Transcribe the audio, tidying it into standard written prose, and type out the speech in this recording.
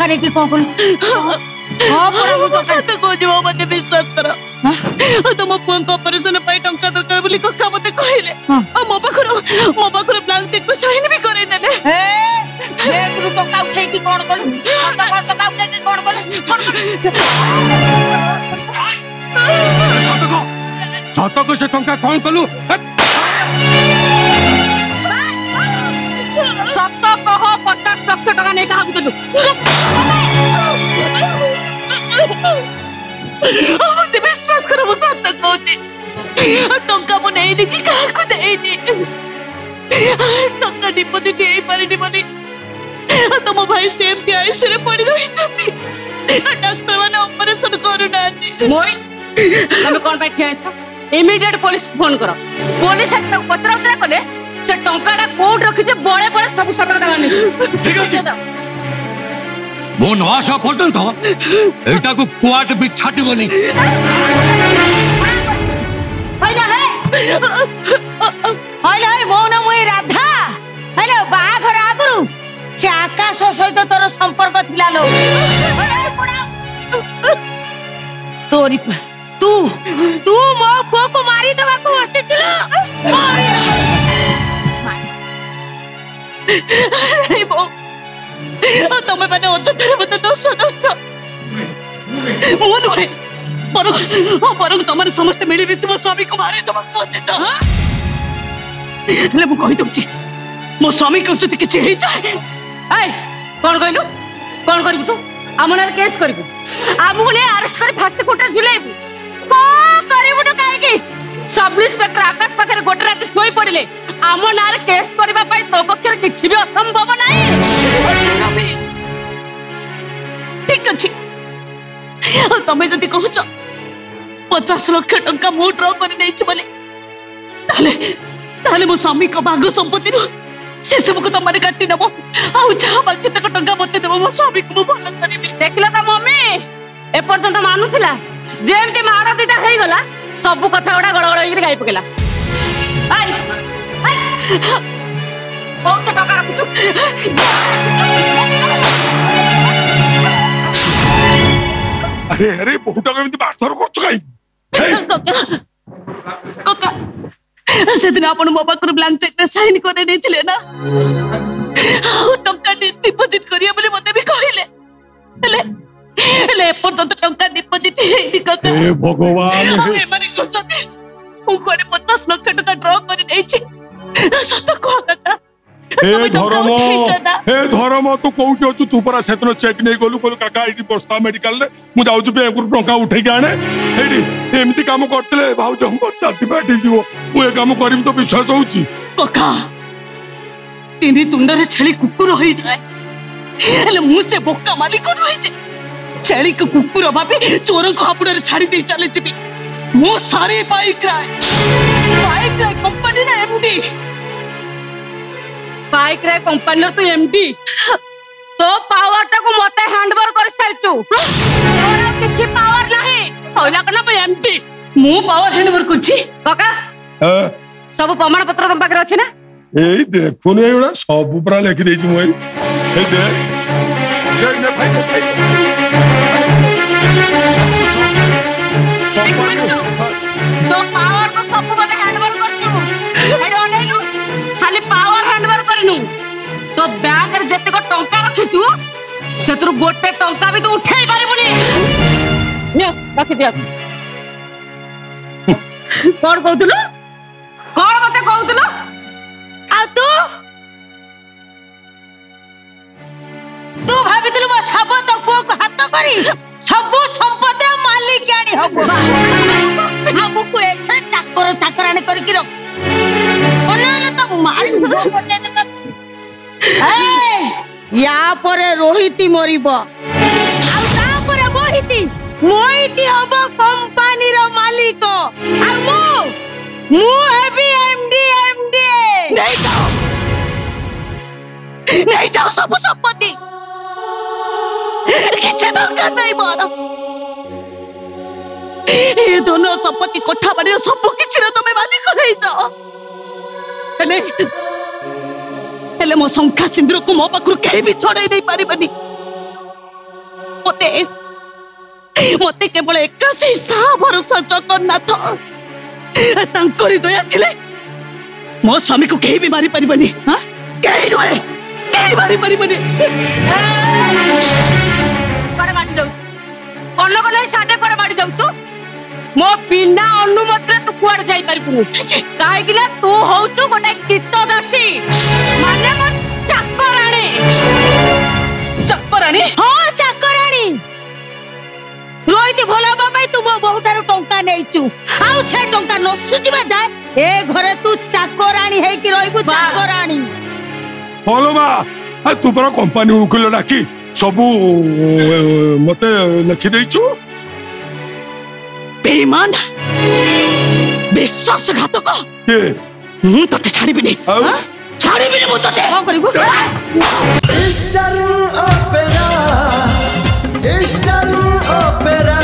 नहीं कि कौन सत कौच मत विश्वास कर तुम पुआ ऑपरेशन टंका दरकार बोली कक्का मते कहले मो पाखर ब्लांक चेक को साइन भी करे देले तू टंका उठे कि कौन कलु टंका उठे कि कौन कलु सतको से टंका कौन कलु सत कह 50 लाख टका नहीं कहा देलु मते विश्वास कर मो सत कहूची टंका मो नहीं कि काहा को देनी टंका डिपोजिट हे पारिनी बनी तुम भाई सेम के आयुष्य रे पड़ी रही छथि डॉक्टर माने ऑपरेशन करू नाती मोहित तुम कोन बैठ ठिया छ इमीडिएट पुलिस फोन करो पुलिस आस तक पचरा उचरा कले से टंकाटा कोड रखि जे बड़े बड़े सब सत कथा माने ठीक है मो नवासा पर्यंत एटा को कुआट भी छाटिबनी हैला है मौन मुई राधा हेलो बाघर आगुरु से आकाश सहित तोर संपर्क थिला लो तोरी तू मो पुओ को मारी दवा को हसिथिलो अरे बो तमे माने अजथरे मते दोष दउछ मो नुहे पर तमरे समस्त मिली मिसी मो स्वामी को मारी दवा को हसिछ ले मु कहि दउची मो स्वामी को सते किछि हे जाय ए कोन कहलु कोन करबु तू आमनार केस करबु आमुने अरेस्ट कर फांसी कोटा झुलेबु को करबु न काहे की सब इंस्पेक्टर आकाश पाखरे गोटे रात सोई पड़िले आमनार केस करबा पई तो पक्षर किछि भी असंभव नाही ठीक अछि तमे जति कहूछ 50 लाख टंका मु ड्रॉ कर देछि बोले ताले मो स्वामी को भाग संपत्ति रो से सब को तमरे काटी नबो आउ जा बाकी तक टंका मते देबो मो स्वामी को भल करबी देखला त मम्मी ए पर्यंत मानुथिला जेमति माड़ा दिटा हेई गला सब कथा ओडा गड़गड़ होई गाई पकेला आई बहुत से टका रखछु अरे बहुत टका एमती बाथर करछु काई कक्का से दिन आपण मो पाखर ब्लैंक चेक साइन करे देथिले ना टंका डिपोजिट करिया बोले मते भी कहिले ले पर्यंत टंका डिपोजिट हे कक्का हे भगवान ए माने कोसते उ कोडे 50 लाख टका ड्रॉ कर देछि सत को कक्का हे धर्म तू कोउटी अछु तू परा सेतनो चेक नै गोलु कोलु काका इटी बस्ता मेडिकल ले मु जाउ छु बैंक रु टंका उठै के आने एडी एमिति काम करतले भाउ जम चाटी पाटी जीवो मु ए काम करिम तो विश्वास होउची कक्का तिनी तुंडरे छेली कुकुर होई जाय हेले मु से बोक्का मालिक होई जे छेली को कुकुर भाबी चोर को हापुडरे छाडी दे चले छिबी मु सारी बाइक राय कंपनी ना एमडी बाइक रे कंपनी तू एमडी तो पावर टा को मते हैंडओवर कर सारचू तोरा किछि पावर नाही होइला कना पे एमडी मु पावर हैंडओवर करछि काका सब प्रमाण पत्र तुम पाकर अछि ना ए देखुन एडा सब पूरा लिखि देछि मु ए दे ने भाई तो पावर को सब मते हैंडओवर करछु एडो नेलु खाली पावर हैंडओवर करनु तो बैंक रे जते को टंका रखिछु सेतरु गोटे टंका भी तो उठेई पारिबुनी ने रखि दिया कोन कहउतलु कोन मते कहउतलु आ तू भाबितलु मो सब तो पुओ को हाथ करी सब संपत्ति मालिक आनी हबो हमु को एक चाकराने करी कि रख ओने तो माल पटे दे ए या परे रोहिती मरिबो आ ता परे मोहिती हबो कंपनी रो मालिक आ मु हेबी एमडी नहीं जाओ सब संपत्ति किसी दरकार नहीं मोर ये दोनों संपत्ति कोठा बाड़ी सब किछि रे तमे मालिक होई जाओ हेले मो संख्या सिंदूर को मो पाखरु कहीं भी छोड़े नहीं पारिबनी दे मते केवल एका से सा भरोसा जगन्नाथ तांकरी दया थिले मो स्वामी को केही भी मारी परिबनी हां केही नहे केही मारी परिबनी कोड़े मारी जाऊ कोन कोन साडे कोड़े मारी जाऊ मो बिना अनुमति तू कुआड़ जाई परिबनु काहे कि तू होउछु गोटे गीतदासी माने मो चक्कराणी हाँ चक्कराणी रोहित भोला बाबा तू मो बहुतार टंका नेइचु आउ से टंका न सुजिबा जाए ए घरे तू चक्कराणी है कि रोइबु चक्कराणी बोलो बा तू पर कंपनी उकिल डाकी सबू मते लिखि देइछु बेईमान विश्वासघातक के हूं तते छाड़ीबिनी छाड़ीबिनी मु तते हां करिबु Eastern Opera